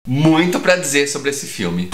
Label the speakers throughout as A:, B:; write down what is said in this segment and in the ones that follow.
A: muito pra dizer sobre esse filme.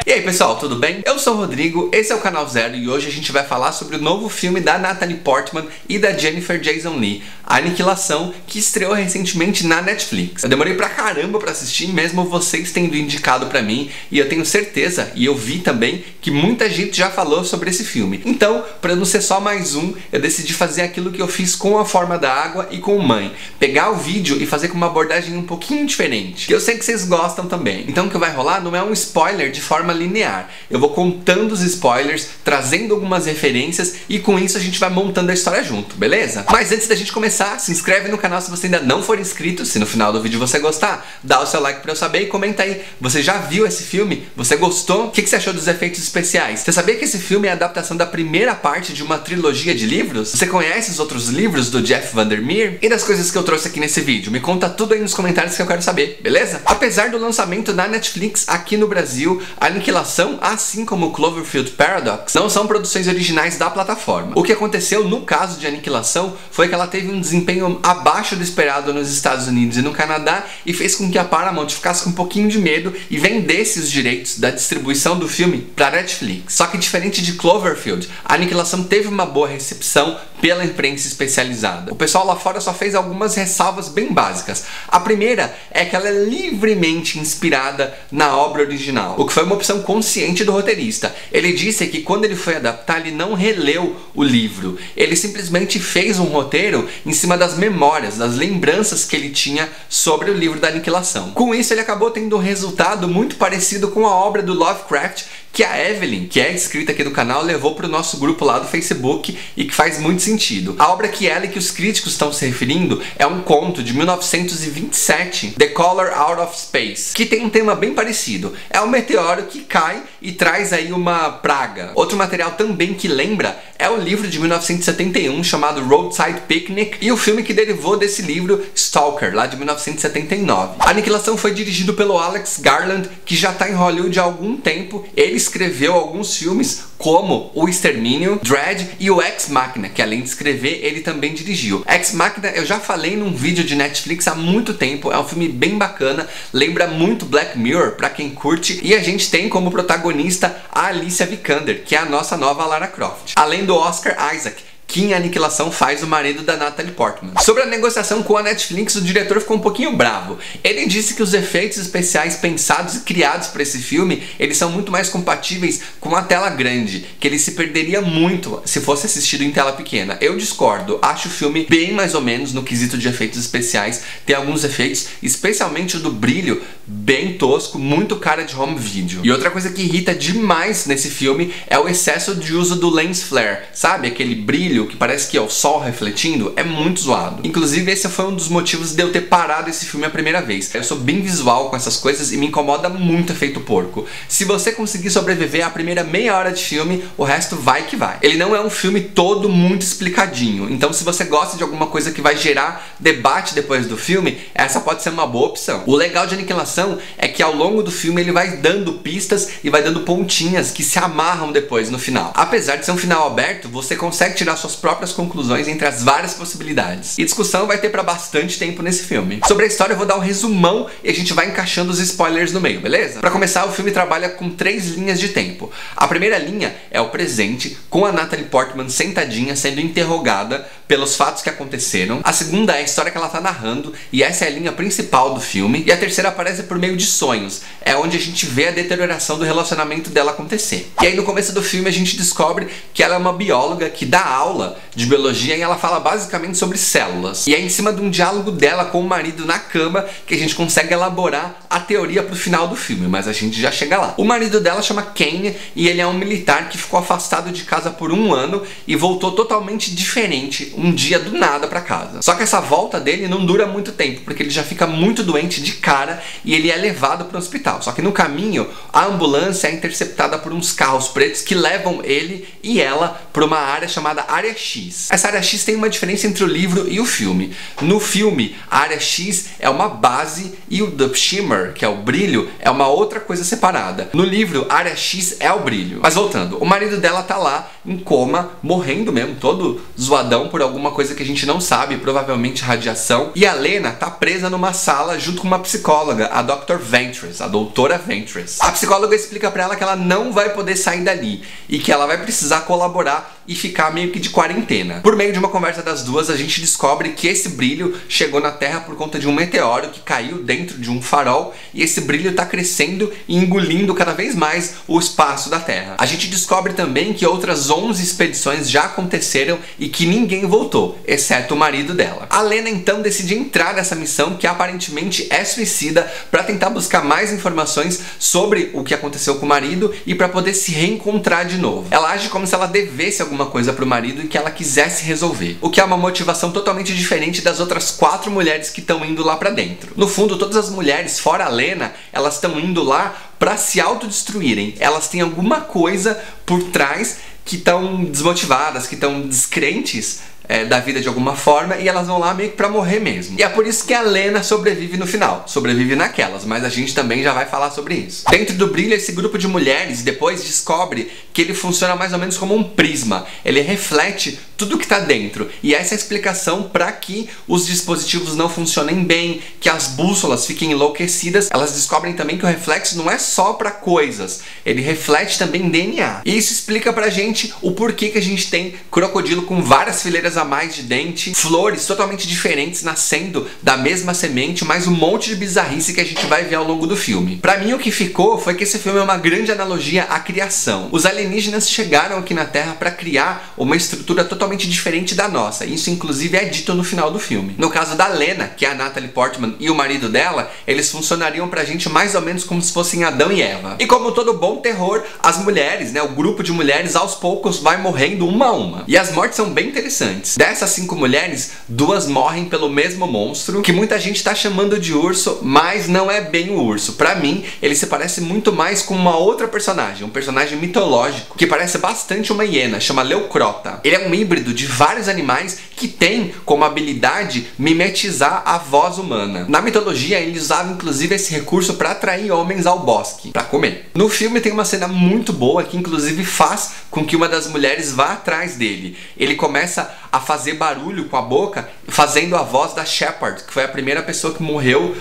A: E aí pessoal, tudo bem? Eu sou o Rodrigo, esse é o Canal Zero e hoje a gente vai falar sobre o novo filme da Natalie Portman e da Jennifer Jason Leigh, Aniquilação, que estreou recentemente na Netflix. Eu demorei pra caramba pra assistir, mesmo vocês tendo indicado pra mim, e eu tenho certeza, e eu vi também, que muita gente já falou sobre esse filme. Então, pra não ser só mais um, eu decidi fazer aquilo que eu fiz com A Forma da Água e com Mãe. Pegar o vídeo e fazer com uma abordagem um pouquinho diferente, que eu sei que vocês gostam também. Então o que vai rolar não é um spoiler de forma linear. Eu vou contando os spoilers, trazendo algumas referências e com isso a gente vai montando a história junto, beleza? Mas antes da gente começar, se inscreve no canal se você ainda não for inscrito, se no final do vídeo você gostar, dá o seu like pra eu saber e comenta aí, você já viu esse filme? Você gostou? O que você achou dos efeitos especiais? Você sabia que esse filme é a adaptação da primeira parte de uma trilogia de livros? Você conhece os outros livros do Jeff Vandermeer? E das coisas que eu trouxe aqui nesse vídeo? Me conta tudo aí nos comentários que eu quero saber, beleza? Apesar do lançamento da Netflix aqui no Brasil, Aniquilação, assim como Cloverfield Paradox, não são produções originais da plataforma. O que aconteceu no caso de Aniquilação foi que ela teve um desempenho abaixo do esperado nos Estados Unidos e no Canadá e fez com que a Paramount ficasse com um pouquinho de medo e vendesse os direitos da distribuição do filme para Netflix. Só que diferente de Cloverfield, a Aniquilação teve uma boa recepção pela imprensa especializada. O pessoal lá fora só fez algumas ressalvas bem básicas. A primeira é que ela é livremente inspirada na obra original, o que foi uma opção consciente do roteirista. Ele disse que quando ele foi adaptar, ele não releu o livro. Ele simplesmente fez um roteiro em cima das memórias, das lembranças que ele tinha sobre o livro da Aniquilação. Com isso, ele acabou tendo um resultado muito parecido com a obra do Lovecraft, que a Evelyn, que é inscrita aqui do canal, levou para o nosso grupo lá do Facebook e que faz muito sentido. A obra que ela e que os críticos estão se referindo é um conto de 1927, The Color Out of Space, que tem um tema bem parecido. É um meteoro que cai e traz aí uma praga. Outro material também que lembra é o livro de 1971 chamado Roadside Picnic e o filme que derivou desse livro, Stalker, lá de 1979. A Aniquilação foi dirigido pelo Alex Garland, que já está em Hollywood há algum tempo. Ele escreveu alguns filmes como O Extermínio, Dredd e o Ex Machina, que além de escrever, ele também dirigiu. Ex Machina eu já falei num vídeo de Netflix há muito tempo, é um filme bem bacana, lembra muito Black Mirror pra quem curte, e a gente tem como protagonista a Alicia Vikander, que é a nossa nova Lara Croft, além do Oscar Isaac, que em Aniquilação faz o marido da Natalie Portman. Sobre a negociação com a Netflix, o diretor ficou um pouquinho bravo. Ele disse que os efeitos especiais pensados e criados para esse filme, eles são muito mais compatíveis com a tela grande, que ele se perderia muito se fosse assistido em tela pequena. Eu discordo, acho o filme bem mais ou menos no quesito de efeitos especiais. Tem alguns efeitos, especialmente o do brilho, bem tosco, muito cara de home video. E outra coisa que irrita demais nesse filme é o excesso de uso do lens flare, sabe? Aquele brilho que parece que é o sol refletindo, é muito zoado. Inclusive esse foi um dos motivos de eu ter parado esse filme a primeira vez. Eu sou bem visual com essas coisas e me incomoda muito efeito porco. Se você conseguir sobreviver à primeira meia hora de filme, o resto vai que vai. Ele não é um filme todo muito explicadinho, então se você gosta de alguma coisa que vai gerar debate depois do filme, essa pode ser uma boa opção. O legal de Aniquilação é que ao longo do filme ele vai dando pistas e vai dando pontinhas que se amarram depois no final. Apesar de ser um final aberto, você consegue tirar suas próprias conclusões entre as várias possibilidades. E discussão vai ter pra bastante tempo nesse filme. Sobre a história eu vou dar um resumão e a gente vai encaixando os spoilers no meio, beleza? Pra começar, o filme trabalha com 3 linhas de tempo. A primeira linha é o presente, com a Natalie Portman sentadinha sendo interrogada pelos fatos que aconteceram. A segunda é a história que ela tá narrando e essa é a linha principal do filme. E a terceira aparece por meio de sonhos. É onde a gente vê a deterioração do relacionamento dela acontecer. E aí no começo do filme a gente descobre que ela é uma bióloga que dá aula de biologia e ela fala basicamente sobre células. E é em cima de um diálogo dela com o marido na cama que a gente consegue elaborar a teoria pro final do filme, mas a gente já chega lá. O marido dela chama Kane e ele é um militar que ficou afastado de casa por 1 ano e voltou totalmente diferente um dia do nada pra casa. Só que essa volta dele não dura muito tempo, porque ele já fica muito doente de cara e ele é levado pro hospital. Só que no caminho, a ambulância é interceptada por uns carros pretos que levam ele e ela pra uma área chamada Área X. X. Essa área X tem uma diferença entre o livro e o filme. No filme, a área X é uma base e o The Shimmer, que é o brilho, é uma outra coisa separada. No livro, a área X é o brilho. Mas voltando, o marido dela tá lá em coma, morrendo mesmo, todo zoadão por alguma coisa que a gente não sabe, provavelmente radiação. E a Lena tá presa numa sala junto com uma psicóloga, a Dr. Ventress, a doutora Ventress. A psicóloga explica pra ela que ela não vai poder sair dali e que ela vai precisar colaborar e ficar meio que de quarentena. Por meio de uma conversa das duas, a gente descobre que esse brilho chegou na Terra por conta de um meteoro que caiu dentro de um farol, e esse brilho tá crescendo e engolindo cada vez mais o espaço da Terra. A gente descobre também que outras 11 expedições já aconteceram e que ninguém voltou, exceto o marido dela. A Lena então decide entrar nessa missão, que aparentemente é suicida, para tentar buscar mais informações sobre o que aconteceu com o marido e para poder se reencontrar de novo. Ela age como se ela devesse alguma coisa pro marido e que ela quisesse resolver, o que é uma motivação totalmente diferente das outras 4 mulheres que estão indo lá pra dentro. No fundo, todas as mulheres, fora a Lena, elas estão indo lá pra se autodestruírem. Elas têm alguma coisa por trás que estão desmotivadas, que estão descrentes da vida de alguma forma, e elas vão lá meio que pra morrer mesmo. E é por isso que a Lena sobrevive no final. Sobrevive naquelas, mas a gente também já vai falar sobre isso. Dentro do brilho, esse grupo de mulheres depois descobre que ele funciona mais ou menos como um prisma. Ele reflete tudo que tá dentro. E essa é a explicação para que os dispositivos não funcionem bem, que as bússolas fiquem enlouquecidas. Elas descobrem também que o reflexo não é só para coisas, ele reflete também DNA. E isso explica pra gente o porquê que a gente tem crocodilo com várias fileiras a mais de dente, flores totalmente diferentes nascendo da mesma semente, mais um monte de bizarrice que a gente vai ver ao longo do filme. Pra mim, o que ficou foi que esse filme é uma grande analogia à criação. Os alienígenas chegaram aqui na Terra para criar uma estrutura totalmente diferente da nossa. Isso inclusive é dito no final do filme. No caso da Lena, que é a Natalie Portman, e o marido dela, eles funcionariam pra gente mais ou menos como se fossem Adão e Eva. E como todo bom terror, as mulheres, o grupo de mulheres aos poucos vai morrendo uma a uma. E as mortes são bem interessantes. Dessas 5 mulheres, 2 morrem pelo mesmo monstro, que muita gente tá chamando de urso, mas não é bem o urso. Pra mim, ele se parece muito mais com uma outra personagem, um personagem mitológico, que parece bastante uma hiena, chama Leucrota. Ele é um híbrido de vários animais que tem como habilidade mimetizar a voz humana. Na mitologia, ele usava inclusive esse recurso para atrair homens ao bosque, para comer. No filme tem uma cena muito boa que inclusive faz com que uma das mulheres vá atrás dele. Ele começa a fazer barulho com a boca, fazendo a voz da Shepard, que foi a primeira pessoa que morreu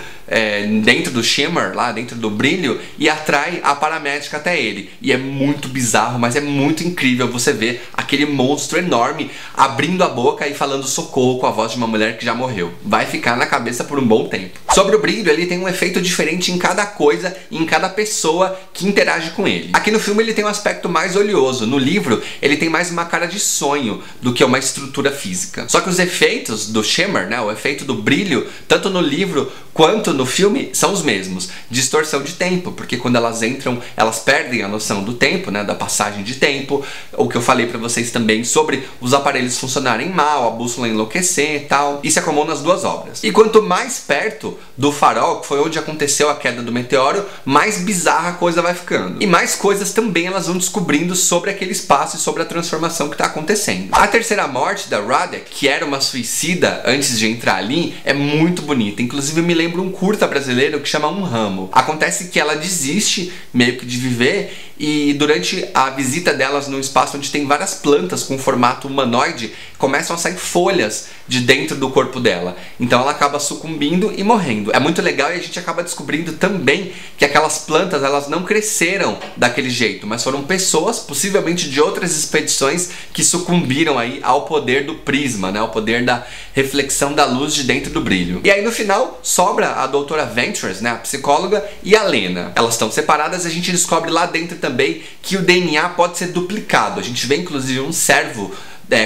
A: dentro do Shimmer, lá dentro do brilho, e atrai a paramédica até ele. E é muito bizarro, mas é muito incrível você ver aquele monstro enorme abrindo a boca e falando socorro com a voz de uma mulher que já morreu. Vai ficar na cabeça por um bom tempo. Sobre o brilho, ele tem um efeito diferente em cada coisa e em cada pessoa que interage com ele. Aqui no filme ele tem um aspecto mais oleoso. No livro, ele tem mais uma cara de sonho do que uma estrutura física. Só que os efeitos do Shimmer, o efeito do brilho, tanto no livro quanto no filme, são os mesmos. Distorção de tempo, porque quando elas entram, elas perdem a noção do tempo, da passagem de tempo. O que eu falei pra vocês também sobre os aparelhos funcionarem mal, a bússola enlouquecer e tal. Isso é comum nas 2 obras. E quanto mais perto do farol, que foi onde aconteceu a queda do meteoro, mais bizarra a coisa vai ficando. E mais coisas também elas vão descobrindo sobre aquele espaço e sobre a transformação que tá acontecendo. A terceira morte da Radek, que era uma suicida antes de entrar ali, é muito bonita. Inclusive me lembra um curta brasileiro que chama Um Ramo. Acontece que ela desiste meio que de viver, e durante a visita delas num espaço onde tem várias plantas com formato humanoide, começam a sair folhas de dentro do corpo dela. Então ela acaba sucumbindo e morrendo. É muito legal, e a gente acaba descobrindo também que aquelas plantas, elas não cresceram daquele jeito, mas foram pessoas, possivelmente de outras expedições, que sucumbiram aí ao poder do prisma, ao poder da reflexão da luz de dentro do brilho. E aí no final sobra a doutora Ventress, a psicóloga, e a Lena. Elas estão separadas, e a gente descobre lá dentro também que o DNA pode ser duplicado. A gente vê inclusive um servo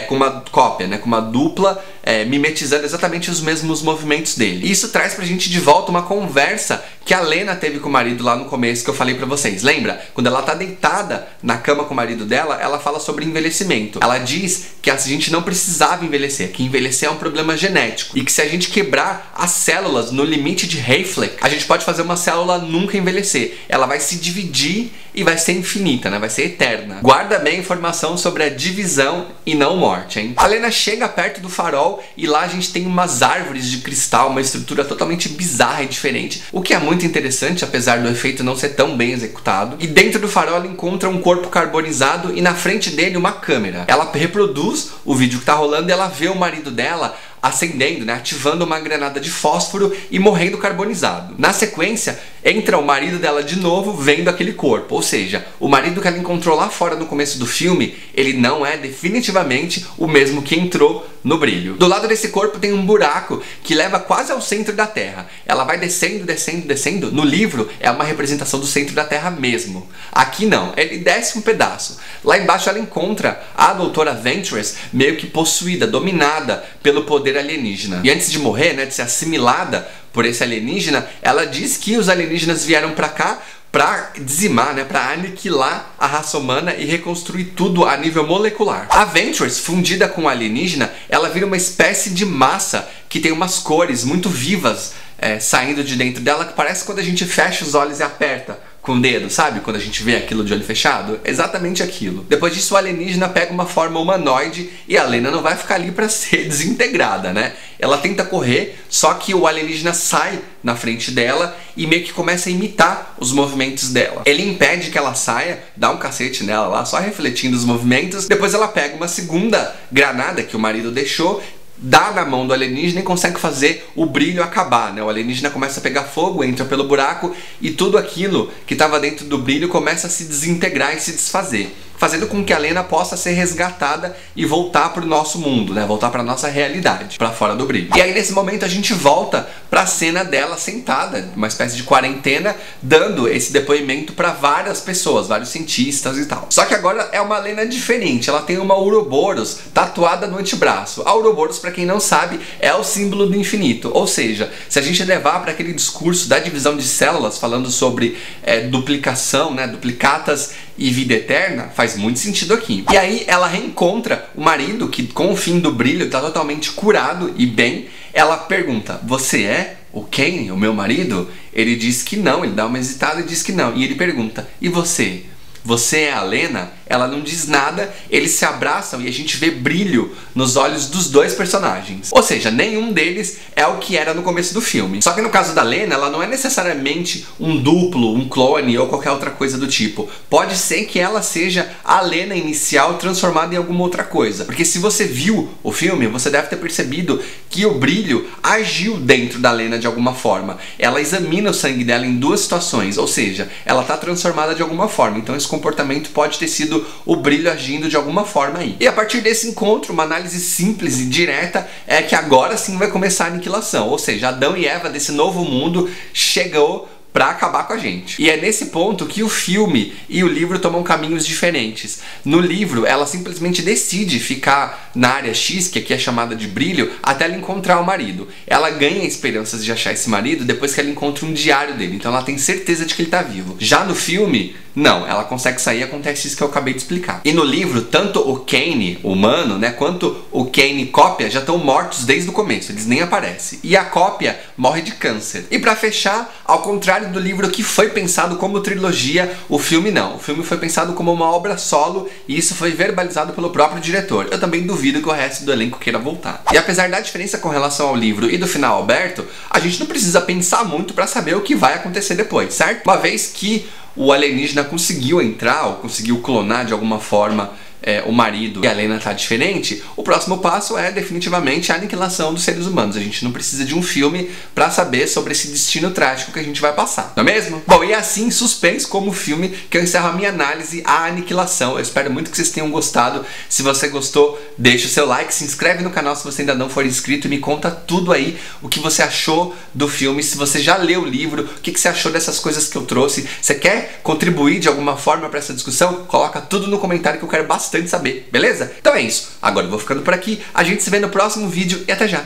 A: com uma cópia, com uma dupla mimetizando exatamente os mesmos movimentos dele. E isso traz pra gente de volta uma conversa que a Lena teve com o marido lá no começo, que eu falei pra vocês. Lembra? Quando ela tá deitada na cama com o marido dela, ela fala sobre envelhecimento. Ela diz que a gente não precisava envelhecer, que envelhecer é um problema genético, e que se a gente quebrar as células no limite de Hayflick, a gente pode fazer uma célula nunca envelhecer. Ela vai se dividir e vai ser infinita, né? Vai ser eterna. Guarda bem a informação sobre a divisão e não morte, hein? A Lena chega perto do farol e lá a gente tem umas árvores de cristal, uma estrutura totalmente bizarra e diferente, o que é muito interessante, apesar do efeito não ser tão bem executado. E dentro do farol ela encontra um corpo carbonizado e na frente dele uma câmera. Ela reproduz o vídeo que tá rolando e ela vê o marido dela acendendo, né, ativando uma granada de fósforo e morrendo carbonizado. Na sequência, entra o marido dela de novo vendo aquele corpo, ou seja, o marido que ela encontrou lá fora no começo do filme, ele não é definitivamente o mesmo que entrou no brilho. Do lado desse corpo tem um buraco que leva quase ao centro da Terra. Ela vai descendo, descendo, descendo. No livro é uma representação do centro da Terra mesmo. Aqui não, ele desce um pedaço. Lá embaixo ela encontra a doutora Ventress meio que possuída, dominada pelo poder alienígena. E antes de morrer, né, de ser assimilada por esse alienígena, ela diz que os alienígenas vieram pra cá para dizimar, né, para aniquilar a raça humana e reconstruir tudo a nível molecular. A Ventress, fundida com o alienígena, ela vira uma espécie de massa que tem umas cores muito vivas saindo de dentro dela, que parece quando a gente fecha os olhos e aperta com o dedo, sabe? Quando a gente vê aquilo de olho fechado. Exatamente aquilo. Depois disso, o alienígena pega uma forma humanoide e a Lena não vai ficar ali pra ser desintegrada, né? Ela tenta correr, só que o alienígena sai na frente dela e meio que começa a imitar os movimentos dela. Ele impede que ela saia, dá um cacete nela lá, só refletindo os movimentos. Depois ela pega uma segunda granada que o marido deixou, dá na mão do alienígena e consegue fazer o brilho acabar, né? O alienígena começa a pegar fogo, entra pelo buraco e tudo aquilo que estava dentro do brilho começa a se desintegrar e se desfazer, fazendo com que a Lena possa ser resgatada e voltar para o nosso mundo, né? Voltar para nossa realidade, para fora do brilho. E aí nesse momento a gente volta para a cena dela sentada, uma espécie de quarentena, dando esse depoimento para várias pessoas, vários cientistas e tal. Só que agora é uma Lena diferente, ela tem uma Ouroboros tatuada no antebraço. A Ouroboros, para quem não sabe, é o símbolo do infinito, ou seja, se a gente levar para aquele discurso da divisão de células, falando sobre duplicação, né? Duplicatas e vida eterna, faz muito sentido aqui. E aí ela reencontra o marido que com o fim do brilho está totalmente curado e bem. Ela pergunta: você é o Kane, o meu marido? Ele diz que não, ele dá uma hesitada e diz que não. E ele pergunta: e você? Você é a Lena? Ela não diz nada, eles se abraçam e a gente vê brilho nos olhos dos dois personagens. Ou seja, nenhum deles é o que era no começo do filme. Só que no caso da Lena, ela não é necessariamente um duplo, um clone ou qualquer outra coisa do tipo. Pode ser que ela seja a Lena inicial transformada em alguma outra coisa. Porque se você viu o filme, você deve ter percebido que o brilho agiu dentro da Lena de alguma forma. Ela examina o sangue dela em duas situações, ou seja, ela está transformada de alguma forma. Então esse comportamento pode ter sido o brilho agindo de alguma forma aí. E a partir desse encontro, uma análise simples e direta é que agora sim vai começar a aniquilação, ou seja, Adão e Eva desse novo mundo chegou para acabar com a gente. E é nesse ponto que o filme e o livro tomam caminhos diferentes. No livro, ela simplesmente decide ficar na área X, que aqui é chamada de brilho, até ela encontrar o marido. Ela ganha esperanças de achar esse marido depois que ela encontra um diário dele, então ela tem certeza de que ele tá vivo. Já no filme, não, ela consegue sair e acontece isso que eu acabei de explicar. E no livro, tanto o Kane, humano, né, quanto o Kane cópia já estão mortos desde o começo, eles nem aparecem. E a cópia morre de câncer. E pra fechar, ao contrário do livro que foi pensado como trilogia, o filme não. O filme foi pensado como uma obra solo e isso foi verbalizado pelo próprio diretor. Eu também duvido que o resto do elenco queira voltar. E apesar da diferença com relação ao livro e do final aberto, a gente não precisa pensar muito pra saber o que vai acontecer depois, certo? Uma vez que o alienígena conseguiu entrar ou conseguiu clonar de alguma forma o marido e a Lena tá diferente, o próximo passo é definitivamente a aniquilação dos seres humanos. A gente não precisa de um filme pra saber sobre esse destino trágico que a gente vai passar, não é mesmo? Bom, e assim, suspense como filme, que eu encerro a minha análise à aniquilação. Eu espero muito que vocês tenham gostado. Se você gostou, deixa o seu like, se inscreve no canal se você ainda não for inscrito e me conta tudo aí, o que você achou do filme, se você já leu o livro, o que você achou dessas coisas que eu trouxe. Você quer contribuir de alguma forma pra essa discussão? Coloca tudo no comentário que eu quero bastante bastante saber, beleza? Então é isso, agora eu vou ficando por aqui, a gente se vê no próximo vídeo e até já!